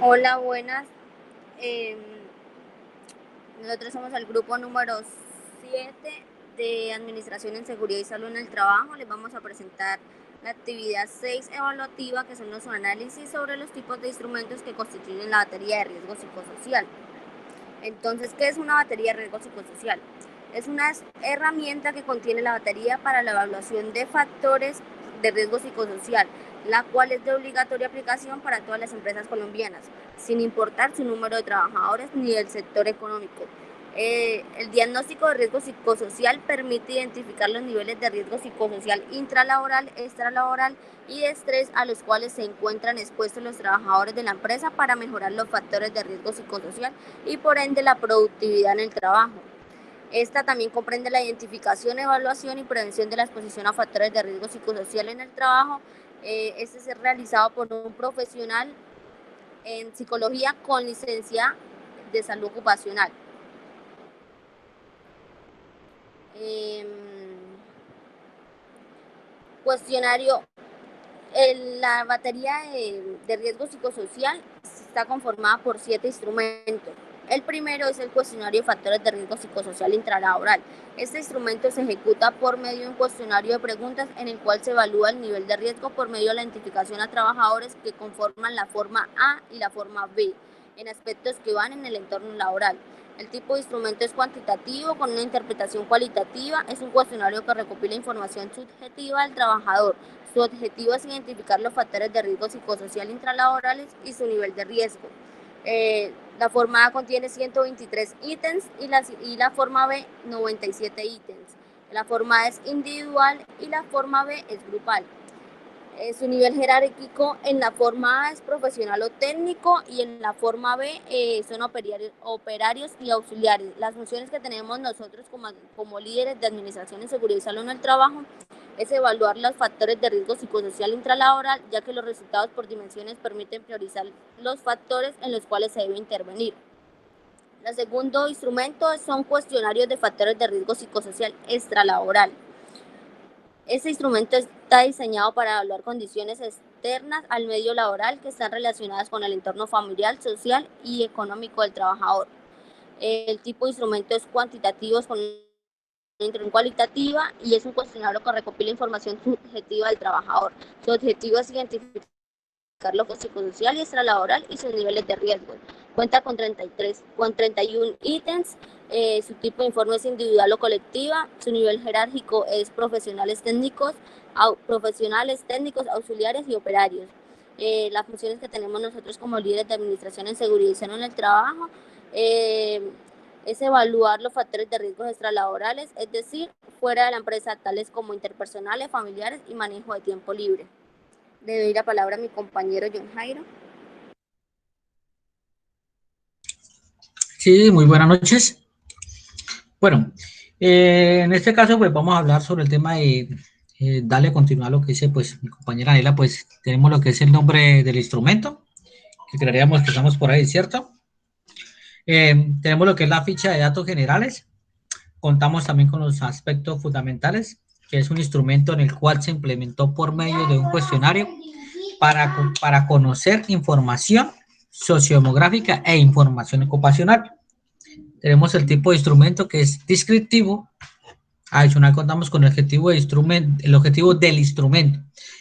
Hola, buenas. Em, Nosotros somos el grupo número 7 de Administración en Seguridad y Salud en el Trabajo. Les vamos a presentar la actividad 6 evaluativa, que son los análisis sobre los tipos de instrumentos que constituyen la batería de riesgo psicosocial. Entonces, ¿qué es una batería de riesgo psicosocial? Es una herramienta que contiene la batería para la evaluación de factores de riesgo psicosocial, la cual es de obligatoria aplicación para todas las empresas colombianas, sin importar su número de trabajadores ni el sector económico. El diagnóstico de riesgo psicosocial permite identificar los niveles de riesgo psicosocial intralaboral, extralaboral y de estrés a los cuales se encuentran expuestos los trabajadores de la empresa para mejorar los factores de riesgo psicosocial y por ende la productividad en el trabajo. Esta también comprende la identificación, evaluación y prevención de la exposición a factores de riesgo psicosocial en el trabajo. Este es realizado por un profesional en psicología con licencia de salud ocupacional. Eh, Cuestionario. La batería de riesgo psicosocial está conformada por 7 instrumentos. El primero es el cuestionario de factores de riesgo psicosocial intralaboral. Este instrumento se ejecuta por medio de un cuestionario de preguntas en el cual se evalúa el nivel de riesgo por medio de la identificación a trabajadores que conforman la forma A y la forma B en aspectos que van en el entorno laboral. El tipo de instrumento es cuantitativo con una interpretación cualitativa. Es un cuestionario que recopila información subjetiva del trabajador. Su objetivo es identificar los factores de riesgo psicosocial intralaborales y su nivel de riesgo. La forma A contiene 123 ítems y la forma B 97 ítems. La forma A es individual y la forma B es grupal. Su nivel jerárquico en la forma A es profesional o técnico y en la forma B son operarios y auxiliares. Las funciones que tenemos nosotros como líderes de Administración en Seguridad y Salud en el Trabajo es evaluar los factores de riesgo psicosocial intralaboral, ya que los resultados por dimensiones permiten priorizar los factores en los cuales se debe intervenir. El segundo instrumento son cuestionarios de factores de riesgo psicosocial extralaboral. Este instrumento está diseñado para evaluar condiciones externas al medio laboral que están relacionadas con el entorno familiar, social y económico del trabajador. El tipo de instrumento es cuantitativo con una intervención cualitativa y es un cuestionario que recopila información subjetiva del trabajador. Su objetivo es identificar lo psicosocial y extralaboral y sus niveles de riesgo. Cuenta con 31 ítems. Su tipo de informe es individual o colectiva. Su nivel jerárquico es profesionales técnicos, auxiliares y operarios. Las funciones que tenemos nosotros como líderes de administración en seguridad y salud en el trabajo es evaluar los factores de riesgos extralaborales, es decir, fuera de la empresa, tales como interpersonales, familiares y manejo de tiempo libre. Le doy la palabra a mi compañero John Jairo. Sí, muy buenas noches. Bueno, en este caso pues vamos a hablar sobre el tema de darle continuidad a lo que dice pues mi compañera Anela, pues tenemos lo que es el nombre del instrumento, que creeríamos que estamos por ahí, ¿cierto? Tenemos lo que es la ficha de datos generales, contamos también con los aspectos fundamentales, que es un instrumento en el cual se implementó por medio de un cuestionario para conocer información sociodemográfica e información ocupacional. Tenemos el tipo de instrumento que es descriptivo. Adicional, contamos con el objetivo del instrumento,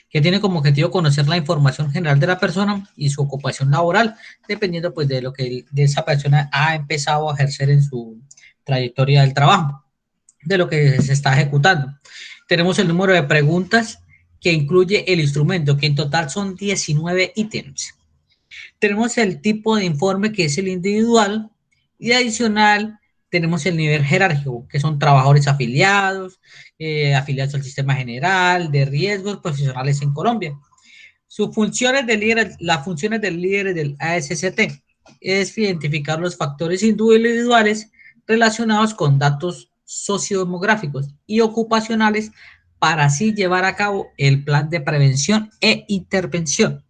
que tiene como objetivo conocer la información general de la persona y su ocupación laboral, dependiendo pues de lo que de esa persona ha empezado a ejercer en su trayectoria del trabajo, de lo que se está ejecutando. Tenemos el número de preguntas que incluye el instrumento, que en total son 19 ítems. Tenemos el tipo de informe, que es el individual, y adicional tenemos el nivel jerárquico, que son trabajadores afiliados, afiliados al sistema general de riesgos profesionales en Colombia. Sus funciones de líder, las funciones del líder del ASCT es identificar los factores individuales relacionados con datos sociodemográficos y ocupacionales para así llevar a cabo el plan de prevención e intervención.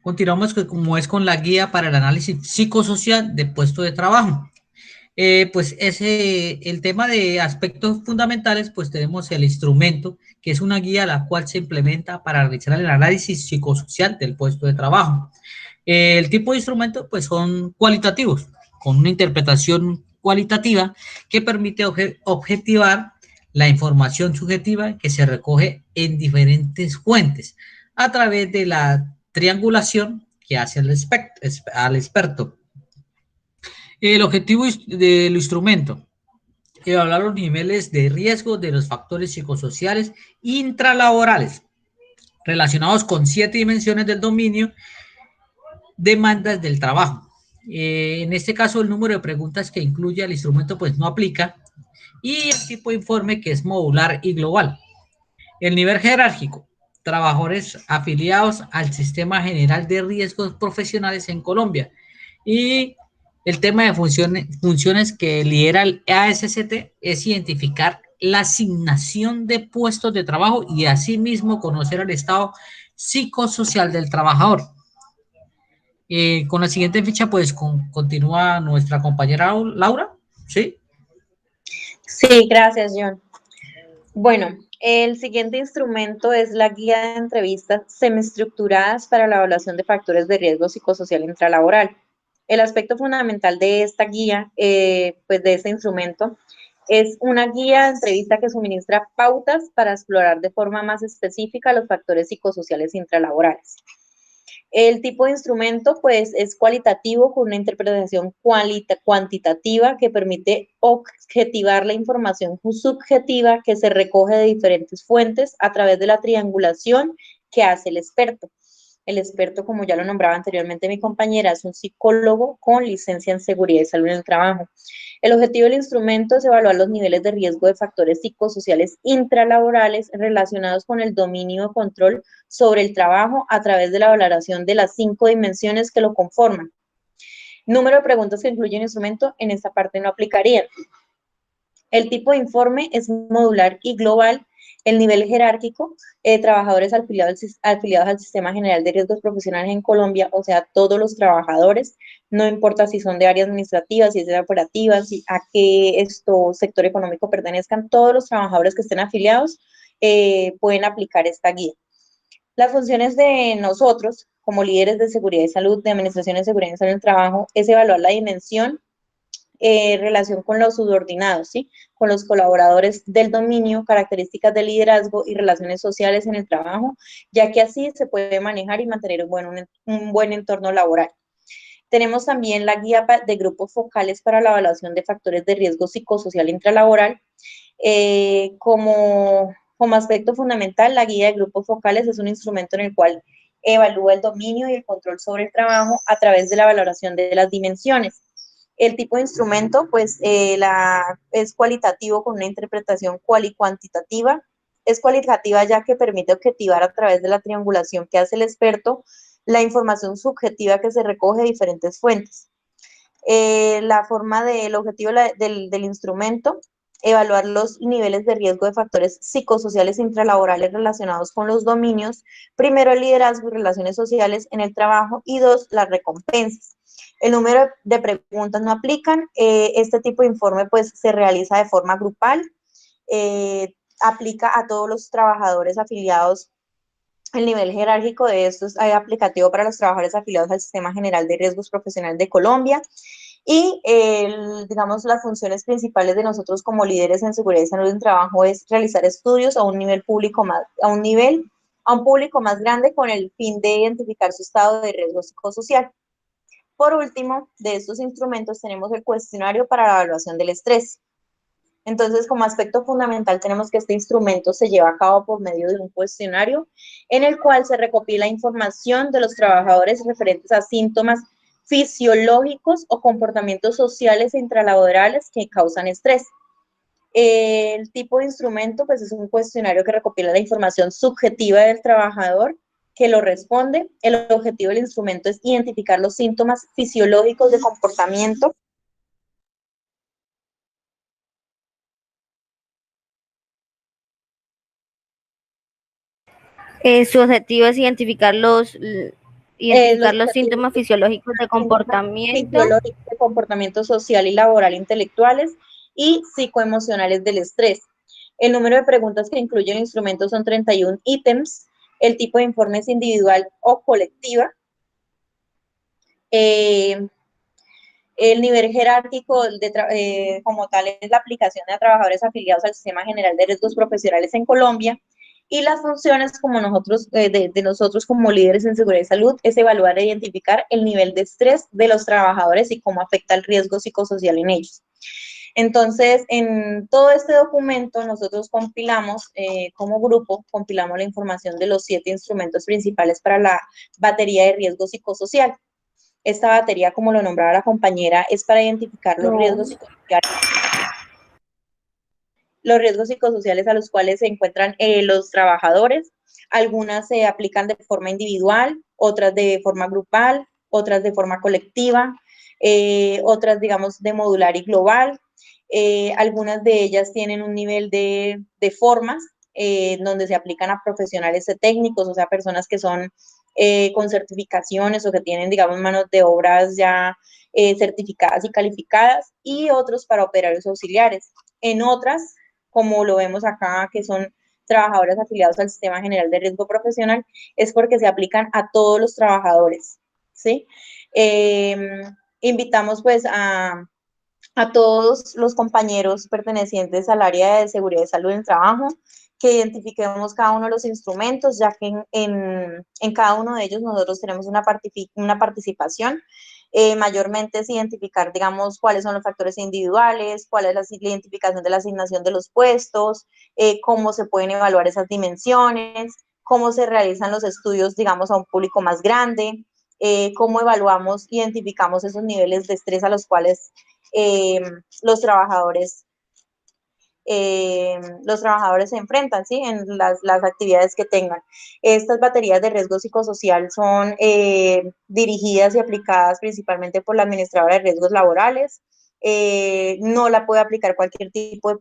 Continuamos como es con la guía para el análisis psicosocial de puesto de trabajo. Pues el tema de aspectos fundamentales, pues tenemos el instrumento, que es una guía la cual se implementa para realizar el análisis psicosocial del puesto de trabajo. El tipo de instrumento, pues son cualitativos, con una interpretación cualitativa que permite objetivar la información subjetiva que se recoge en diferentes fuentes a través de la triangulación que hace al experto. El objetivo del instrumento: evaluar los niveles de riesgo de los factores psicosociales intralaborales relacionados con 7 dimensiones del dominio, demandas del trabajo. En este caso, el número de preguntas que incluye el instrumento pues no aplica, y el tipo de informe, que es modular y global. El nivel jerárquico: trabajadores afiliados al Sistema General de Riesgos Profesionales en Colombia. Y el tema de funciones que lidera el ASCT es identificar la asignación de puestos de trabajo y asimismo conocer el estado psicosocial del trabajador. Con la siguiente ficha, pues continúa nuestra compañera Laura, ¿sí? Sí, gracias, John. Bueno, el siguiente instrumento es la guía de entrevistas semiestructuradas para la evaluación de factores de riesgo psicosocial intralaboral. El aspecto fundamental de esta guía, pues de este instrumento, es una guía de entrevista que suministra pautas para explorar de forma más específica los factores psicosociales intralaborales. El tipo de instrumento, pues, es cualitativo con una interpretación cuantitativa que permite objetivar la información subjetiva que se recoge de diferentes fuentes a través de la triangulación que hace el experto. El experto, como ya lo nombraba anteriormente mi compañera, es un psicólogo con licencia en seguridad y salud en el trabajo. El objetivo del instrumento es evaluar los niveles de riesgo de factores psicosociales intralaborales relacionados con el dominio o control sobre el trabajo a través de la valoración de las 5 dimensiones que lo conforman. Número de preguntas que incluye el instrumento en esta parte no aplicaría. El tipo de informe es modular y global. El nivel jerárquico, trabajadores afiliados al Sistema General de Riesgos Profesionales en Colombia, o sea, todos los trabajadores, no importa si son de área administrativa, si es de operativa, si a qué sector económico pertenezcan, todos los trabajadores que estén afiliados pueden aplicar esta guía. Las funciones de nosotros, como líderes de seguridad y salud, de administración de seguridad y salud en el trabajo, es evaluar la dimensión relación con los subordinados, ¿sí? Con los colaboradores del dominio, características de liderazgo y relaciones sociales en el trabajo, ya que así se puede manejar y mantener un buen entorno laboral. Tenemos también la guía de grupos focales para la evaluación de factores de riesgo psicosocial intralaboral. Como aspecto fundamental, la guía de grupos focales es un instrumento en el cual evalúa el dominio y el control sobre el trabajo a través de la valoración de las dimensiones. El tipo de instrumento, pues, es cualitativo con una interpretación cuantitativa. Es cualitativa ya que permite objetivar a través de la triangulación que hace el experto la información subjetiva que se recoge de diferentes fuentes. El objetivo del instrumento: evaluar los niveles de riesgo de factores psicosociales intralaborales relacionados con los dominios, primero el liderazgo y relaciones sociales en el trabajo, y 2, las recompensas. El número de preguntas no aplican. Este tipo de informe pues se realiza de forma grupal, aplica a todos los trabajadores afiliados. El nivel jerárquico de esto es aplicativo para los trabajadores afiliados al Sistema General de Riesgos Profesionales de Colombia. Y, digamos, las funciones principales de nosotros como líderes en seguridad y salud en trabajo es realizar estudios a un público más grande con el fin de identificar su estado de riesgo psicosocial. Por último, de estos instrumentos tenemos el cuestionario para la evaluación del estrés. Entonces, como aspecto fundamental, tenemos que este instrumento se lleva a cabo por medio de un cuestionario en el cual se recopila información de los trabajadores referentes a síntomas fisiológicos o comportamientos sociales e intralaborales que causan estrés. El tipo de instrumento, pues, es un cuestionario que recopila la información subjetiva del trabajador que lo responde. El objetivo del instrumento es identificar los síntomas fisiológicos de comportamiento. Su objetivo es identificar Identificar los objetivos síntomas fisiológicos de comportamiento. fisiológicos de comportamiento social y laboral intelectuales y psicoemocionales del estrés. El número de preguntas que incluye el instrumento son 31 ítems. El tipo de informe es individual o colectiva. El nivel jerárquico como tal es la aplicación de trabajadores afiliados al Sistema General de Riesgos Profesionales en Colombia. Y las funciones como nosotros, de nosotros como líderes en seguridad y salud es evaluar e identificar el nivel de estrés de los trabajadores y cómo afecta el riesgo psicosocial en ellos. Entonces, en todo este documento nosotros compilamos, como grupo, compilamos la información de los 7 instrumentos principales para la batería de riesgo psicosocial. Esta batería, como lo nombraba la compañera, es para identificar los riesgos psicosociales a los cuales se encuentran los trabajadores. Algunas se aplican de forma individual, otras de forma grupal, otras de forma colectiva, otras, digamos, de modular y global. Algunas de ellas tienen un nivel de formas donde se aplican a profesionales técnicos, o sea, personas que son con certificaciones o que tienen, digamos, manos de obras ya certificadas y calificadas, y otros para operarios auxiliares. En otras, como lo vemos acá, que son trabajadores afiliados al Sistema General de Riesgo Profesional, es porque se aplican a todos los trabajadores, ¿sí? Invitamos pues a todos los compañeros pertenecientes al área de seguridad y salud en el trabajo, que identifiquemos cada uno de los instrumentos, ya que en cada uno de ellos nosotros tenemos una participación. Mayormente es identificar, digamos, cuáles son los factores individuales, cuál es la identificación de la asignación de los puestos, cómo se pueden evaluar esas dimensiones, cómo se realizan los estudios, digamos, a un público más grande, cómo evaluamos, identificamos esos niveles de estrés a los cuales los trabajadores se enfrentan, ¿sí? En las actividades que tengan. Estas baterías de riesgo psicosocial son dirigidas y aplicadas principalmente por la administradora de riesgos laborales. No lo puede aplicar cualquier tipo de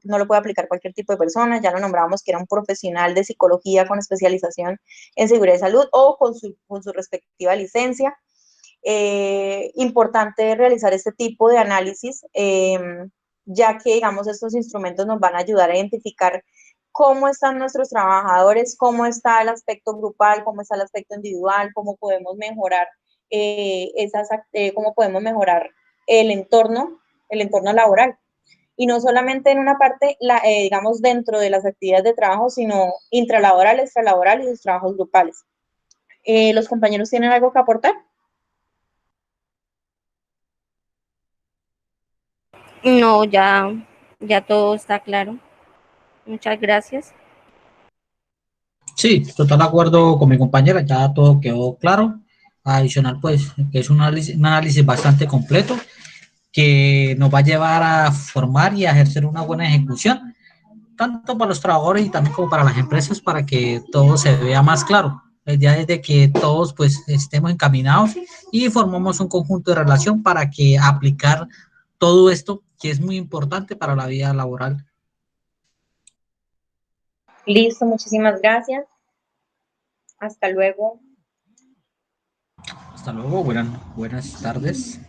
persona. Ya lo nombrábamos que era un profesional de psicología con especialización en seguridad y salud o con su respectiva licencia. Importante realizar este tipo de análisis, ya que, digamos, estos instrumentos nos van a ayudar a identificar cómo están nuestros trabajadores, cómo está el aspecto grupal, cómo está el aspecto individual, cómo podemos mejorar cómo podemos mejorar el entorno laboral. Y no solamente en una parte, digamos, dentro de las actividades de trabajo, sino intralaboral, extralaboral y los trabajos grupales. ¿Los compañeros tienen algo que aportar? No, ya todo está claro. Muchas gracias. Sí, total acuerdo con mi compañera, ya todo quedó claro. Adicional, pues, que es un análisis bastante completo que nos va a llevar a formar y a ejercer una buena ejecución, tanto para los trabajadores y también como para las empresas, para que todo se vea más claro. La idea es de que todos pues estemos encaminados y formamos un conjunto de relación para que aplicar todo esto que es muy importante para la vida laboral. Listo, muchísimas gracias. Hasta luego. Hasta luego, buenas tardes.